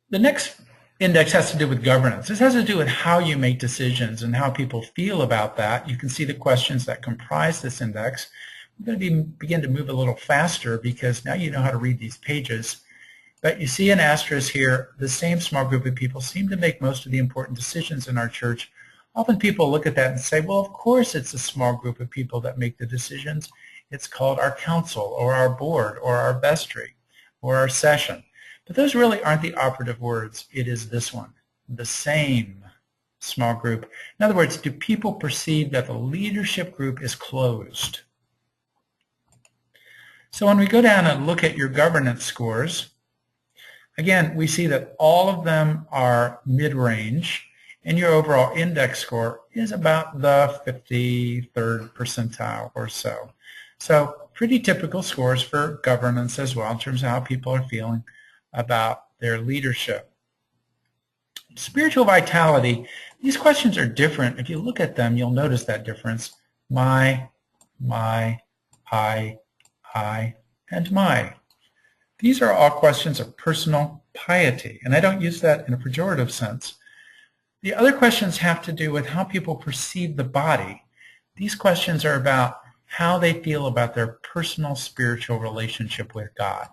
S1: The next index has to do with governance. This has to do with how you make decisions and how people feel about that. You can see the questions that comprise this index. I'm going to begin to move a little faster because now you know how to read these pages. But you see an asterisk here. The same small group of people seem to make most of the important decisions in our church. Often people look at that and say, well, of course it's a small group of people that make the decisions. It's called our council or our board or our vestry or our session. But those really aren't the operative words. It is this one, the same small group. In other words, do people perceive that the leadership group is closed? So when we go down and look at your governance scores, Again, we see that all of them are mid-range, and your overall index score is about the 53rd percentile or so. So pretty typical scores for governance as well in terms of how people are feeling about their leadership. Spiritual vitality, these questions are different. If you look at them, you'll notice that difference. My, I, and my. These are all questions of personal piety, and I don't use that in a pejorative sense. The other questions have to do with how people perceive the body. These questions are about how they feel about their personal spiritual relationship with God.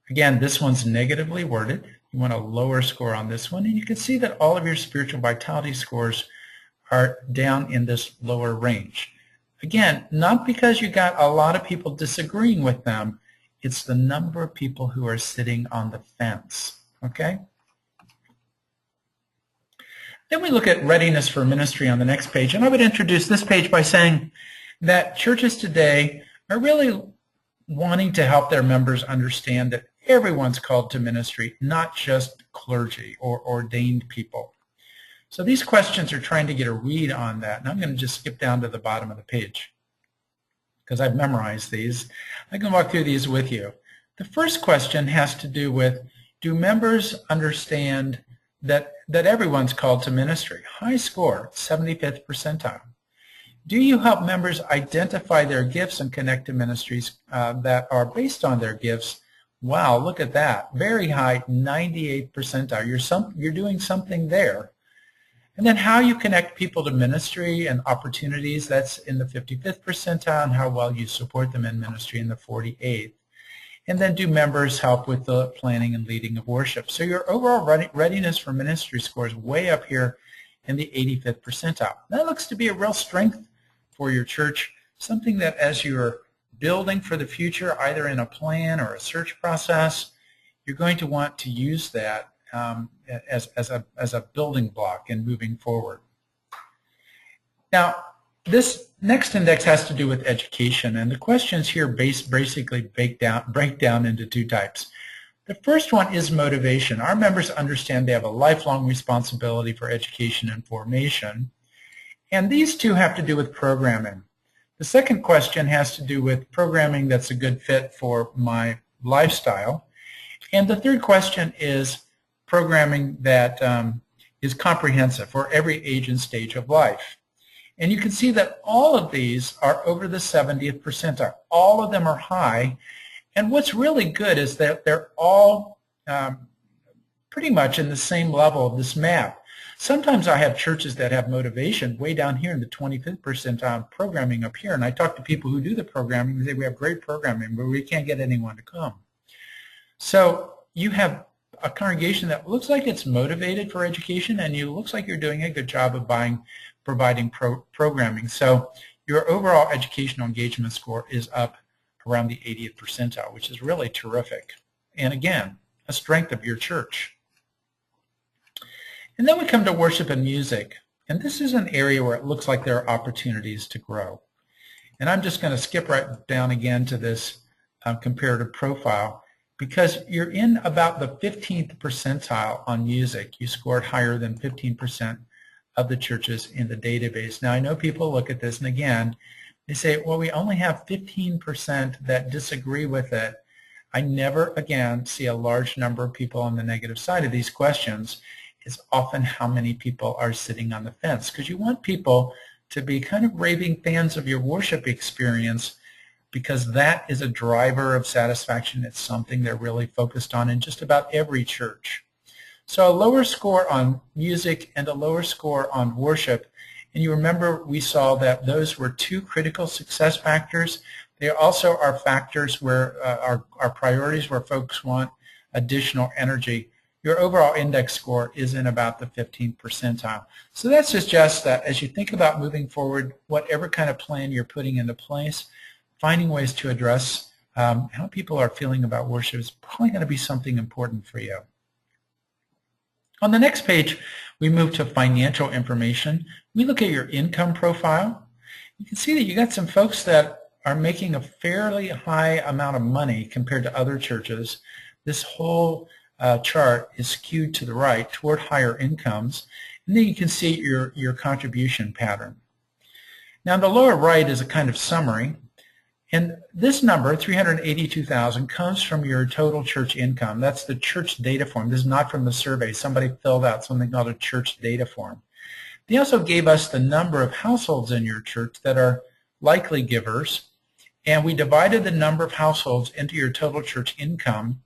S1: Again, this one's negatively worded. You want a lower score on this one, and you can see that all of your spiritual vitality scores are down in this lower range. Again, not because you got a lot of people disagreeing with them, it's the number of people who are sitting on the fence, okay? Then we look at readiness for ministry on the next page, and I would introduce this page by saying that churches today are really wanting to help their members understand that everyone's called to ministry, not just clergy or ordained people. So these questions are trying to get a read on that, and I'm going to just skip down to the bottom of the page because I've memorized these. I can walk through these with you. The first question has to do with, do members understand that everyone's called to ministry? High score, 75th percentile. Do you help members identify their gifts and connect to ministries that are based on their gifts? Wow, look at that. Very high, 98th percentile. You're doing something there. And then how you connect people to ministry and opportunities, that's in the 55th percentile, and how well you support them in ministry in the 48th. And then do members help with the planning and leading of worship? So your overall readiness for ministry score is way up here in the 85th percentile. That looks to be a real strength for your church, something that as you're building for the future, either in a plan or a search process, you're going to want to use that as a building block in moving forward. Now, this next index has to do with education, and the questions here basically break down into two types. The first one is motivation. Our members understand they have a lifelong responsibility for education and formation, and these two have to do with programming. The second question has to do with programming that's a good fit for my lifestyle, and the third question is programming that is comprehensive for every age and stage of life. And you can see that all of these are over the 70th percentile. All of them are high. And what's really good is that they're all pretty much in the same level of this map. Sometimes I have churches that have motivation way down here in the 25th percentile, programming up here. And I talk to people who do the programming and say, we have great programming, but we can't get anyone to come. So you have a congregation that looks like it's motivated for education, and you looks like you're doing a good job of providing programming. So your overall educational engagement score is up around the 80th percentile, which is really terrific. And again, a strength of your church. And then we come to worship and music. And this is an area where it looks like there are opportunities to grow. And I'm just going to skip right down again to this comparative profile, because you're in about the 15th percentile on music. You scored higher than 15% of the churches in the database. Now, I know people look at this, and again, they say, well, we only have 15% that disagree with it. I never, again, see a large number of people on the negative side of these questions. It's often how many people are sitting on the fence, because you want people to be kind of raving fans of your worship experience, because that is a driver of satisfaction. It's something they're really focused on in just about every church. So a lower score on music and a lower score on worship. And you remember we saw that those were two critical success factors. They also are factors where our priorities where folks want additional energy. Your overall index score is in about the 15th percentile. So that suggests that as you think about moving forward, whatever kind of plan you're putting into place, finding ways to address how people are feeling about worship is probably going to be something important for you. On the next page, we move to financial information. We look at your income profile. You can see that you got some folks that are making a fairly high amount of money compared to other churches, this whole chart is skewed to the right toward higher incomes, and then you can see your contribution pattern. Now, in the lower right is a kind of summary, and this number, 382,000, comes from your total church income. That's the church data form. This is not from the survey. Somebody filled out something called a church data form. They also gave us the number of households in your church that are likely givers, and we divided the number of households into your total church income,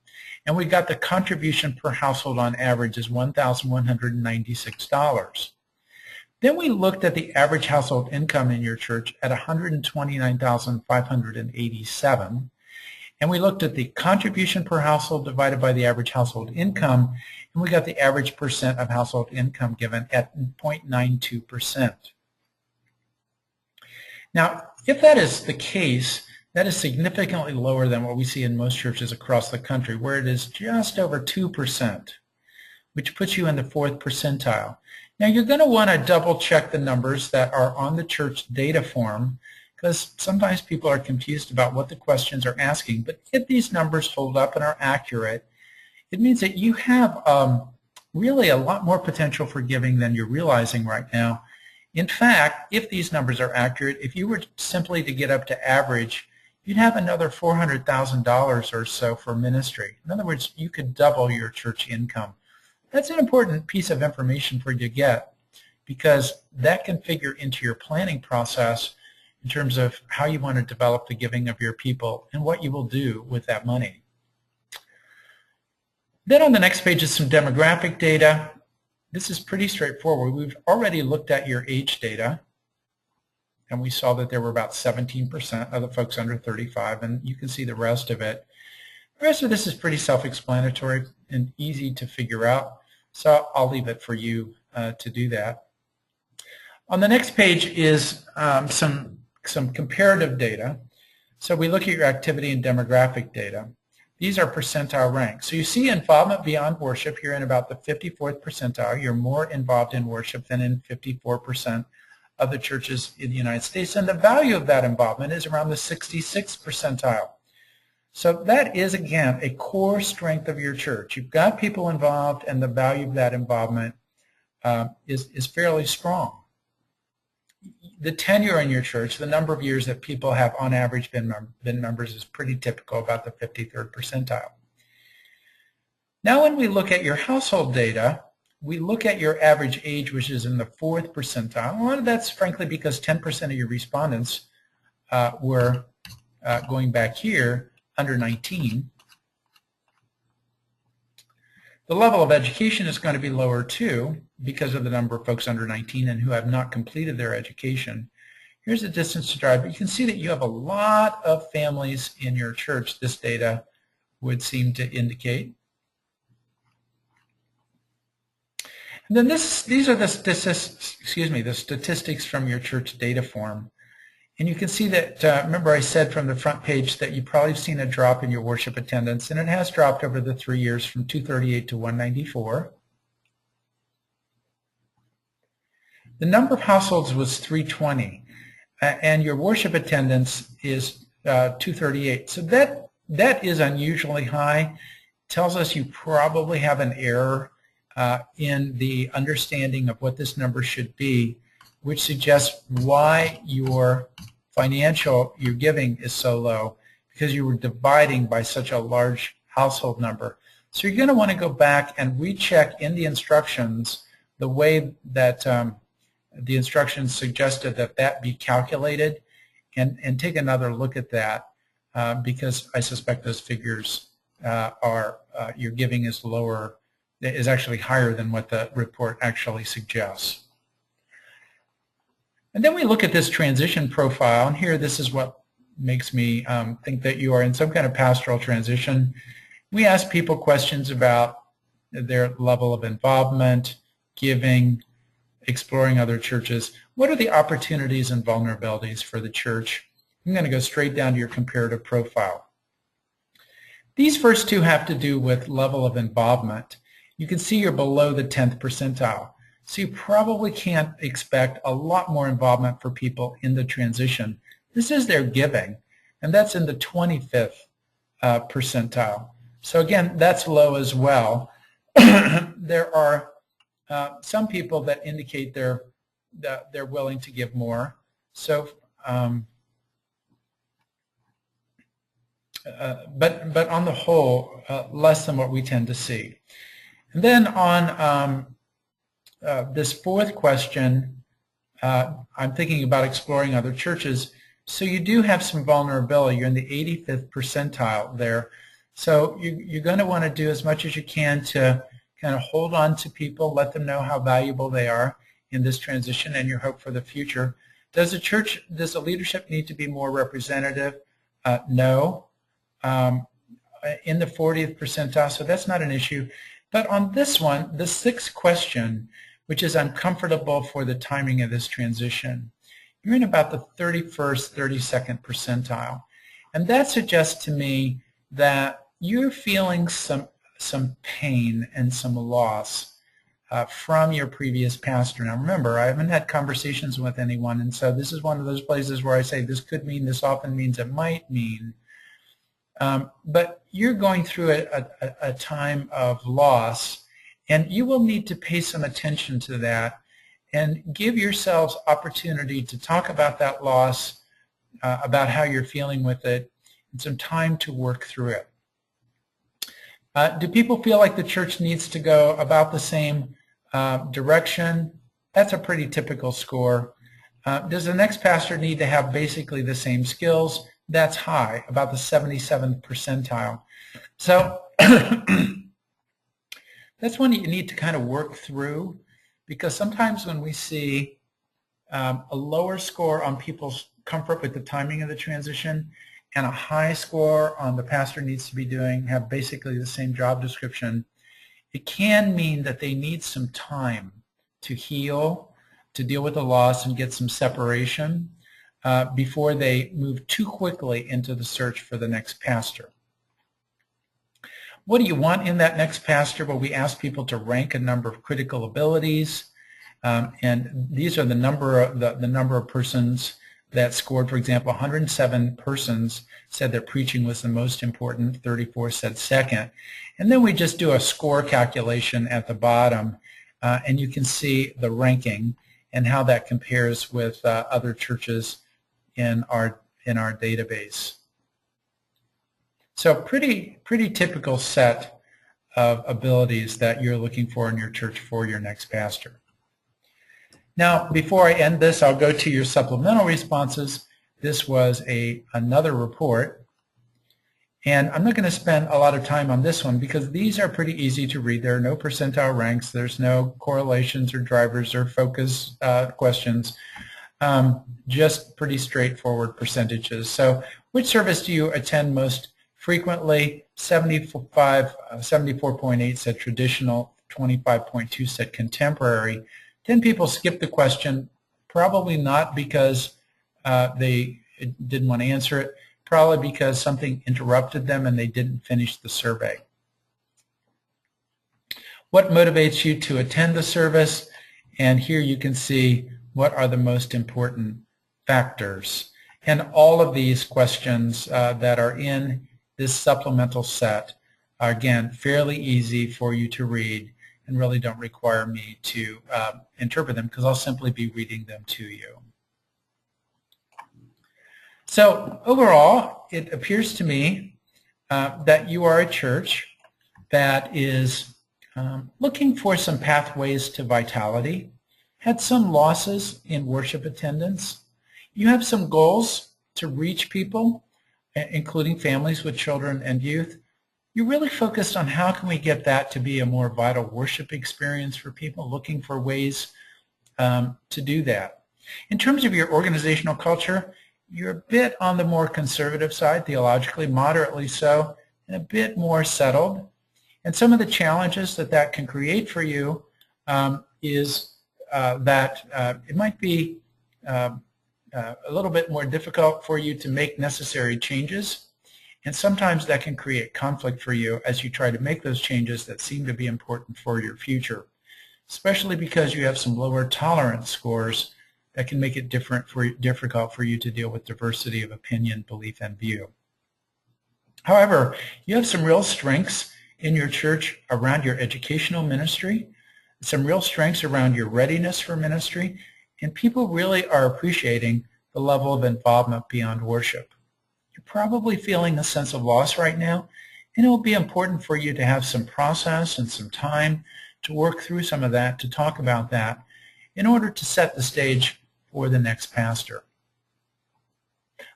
S1: and we got the contribution per household on average is $1,196. Then we looked at the average household income in your church at $129,587, and we looked at the contribution per household divided by the average household income, and we got the average percent of household income given at 0.92%. Now, if that is the case, that is significantly lower than what we see in most churches across the country, where it is just over 2%, which puts you in the 4th percentile. Now, you're going to want to double check the numbers that are on the church data form, because sometimes people are confused about what the questions are asking. But if these numbers hold up and are accurate, it means that you have really a lot more potential for giving than you're realizing right now. In fact, if these numbers are accurate, if you were simply to get up to average, you'd have another $400,000 or so for ministry. In other words, you could double your church income. That's an important piece of information for you to get, because that can figure into your planning process in terms of how you want to develop the giving of your people and what you will do with that money. Then on the next page is some demographic data. This is pretty straightforward. We've already looked at your age data, and we saw that there were about 17% of the folks under 35, and you can see the rest of it. The rest of this is pretty self-explanatory and easy to figure out, so I'll leave it for you to do that. On the next page is some comparative data. So we look at your activity and demographic data. These are percentile ranks. So you see involvement beyond worship, you're in about the 54th percentile. You're more involved in worship than in 54% of the churches in the United States. And the value of that involvement is around the 66th percentile. So that is, again, a core strength of your church. You've got people involved, and the value of that involvement is fairly strong. The tenure in your church, the number of years that people have on average been members, is pretty typical, about the 53rd percentile. Now when we look at your household data, we look at your average age, which is in the 4th percentile. A lot of that's frankly because 10% of your respondents were going back here under 19. The level of education is going to be lower too, because of the number of folks under 19 and who have not completed their education. Here's the distance to drive. But you can see that you have a lot of families in your church, this data would seem to indicate. And then these are the statistics from your church data form. And you can see that, remember I said from the front page that you've probably seen a drop in your worship attendance, and it has dropped over the 3 years from 238 to 194. The number of households was 320, and your worship attendance is 238. So that is unusually high. It tells us you probably have an error in the understanding of what this number should be, which suggests why your giving is so low, because you were dividing by such a large household number. So you're going to want to go back and recheck in the instructions the way that the instructions suggested that be calculated, and take another look at that, because I suspect those figures your giving is lower, is actually higher than what the report actually suggests. And then we look at this transition profile, and here this is what makes me think that you are in some kind of pastoral transition. We ask people questions about their level of involvement, giving, exploring other churches. What are the opportunities and vulnerabilities for the church? I'm going to go straight down to your comparative profile. These first two have to do with level of involvement. You can see you're below the 10th percentile. So you probably can't expect a lot more involvement for people in the transition This is their giving, and that's in the 25th percentile. So again, that's low as well. There are some people that indicate they're willing to give more. So, but on the whole, less than what we tend to see. And then on this fourth question, I'm thinking about exploring other churches. So you do have some vulnerability. You're in the 85th percentile there. So you're going to want to do as much as you can to kind of hold on to people, let them know how valuable they are in this transition and your hope for the future. Does the leadership need to be more representative? No. In the 40th percentile, so that's not an issue. But on this one, the sixth question, which is I'm comfortable for the timing of this transition, you're in about the 31st, 32nd percentile. And that suggests to me that you're feeling some pain and some loss from your previous pastor. Now remember, I haven't had conversations with anyone, and so this is one of those places where I say this could mean, this often means, it might mean. But you're going through a time of loss, and you will need to pay some attention to that and give yourselves opportunity to talk about that loss, about how you're feeling with it, and some time to work through it. Do people feel like the church needs to go about the same direction? That's a pretty typical score. Does the next pastor need to have basically the same skills? That's high, about the 77th percentile. So that's one you need to kind of work through, because sometimes when we see a lower score on people's comfort with the timing of the transition and a high score on the pastor needs to be have basically the same job description, it can mean that they need some time to heal, to deal with the loss and get some separation before they move too quickly into the search for the next pastor. What do you want in that next pastor? Well, we ask people to rank a number of critical abilities, and these are the number of persons that scored. For example, 107 persons said that preaching was the most important, 34 said second. And then we just do a score calculation at the bottom, and you can see the ranking and how that compares with other churches in our database. So pretty typical set of abilities that you're looking for in your church for your next pastor. Now, before I end this, I'll go to your supplemental responses. This was another report, and I'm not going to spend a lot of time on this one because these are pretty easy to read. There are no percentile ranks. There's no correlations or drivers or focus questions. Just pretty straightforward percentages. So which service do you attend most frequently? 74.8 said traditional, 25.2 said contemporary. 10 people skipped the question, probably not because they didn't want to answer it, probably because something interrupted them and they didn't finish the survey. What motivates you to attend the service? And here you can see what are the most important factors. And all of these questions that are in this supplemental set are, again, fairly easy for you to read and really don't require me to interpret them because I'll simply be reading them to you. So overall, it appears to me that you are a church that is looking for some pathways to vitality, had some losses in worship attendance. You have some goals to reach people, including families with children and youth. You're really focused on how can we get that to be a more vital worship experience for people, looking for ways to do that. In terms of your organizational culture, you're a bit on the more conservative side, theologically, moderately so, and a bit more settled. And some of the challenges that can create for you is that it might be a little bit more difficult for you to make necessary changes. And sometimes that can create conflict for you as you try to make those changes that seem to be important for your future, especially because you have some lower tolerance scores that can make it difficult for you to deal with diversity of opinion, belief, and view. However, you have some real strengths in your church around your educational ministry, some real strengths around your readiness for ministry, and people really are appreciating the level of involvement beyond worship. You're probably feeling a sense of loss right now, and it will be important for you to have some process and some time to work through some of that, to talk about that, in order to set the stage for the next pastor.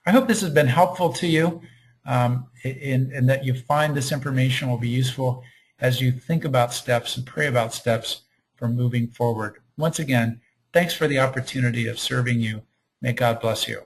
S1: I hope this has been helpful to you, and that you find this information will be useful as you think about steps and pray about steps for moving forward. Once again, thanks for the opportunity of serving you. May God bless you.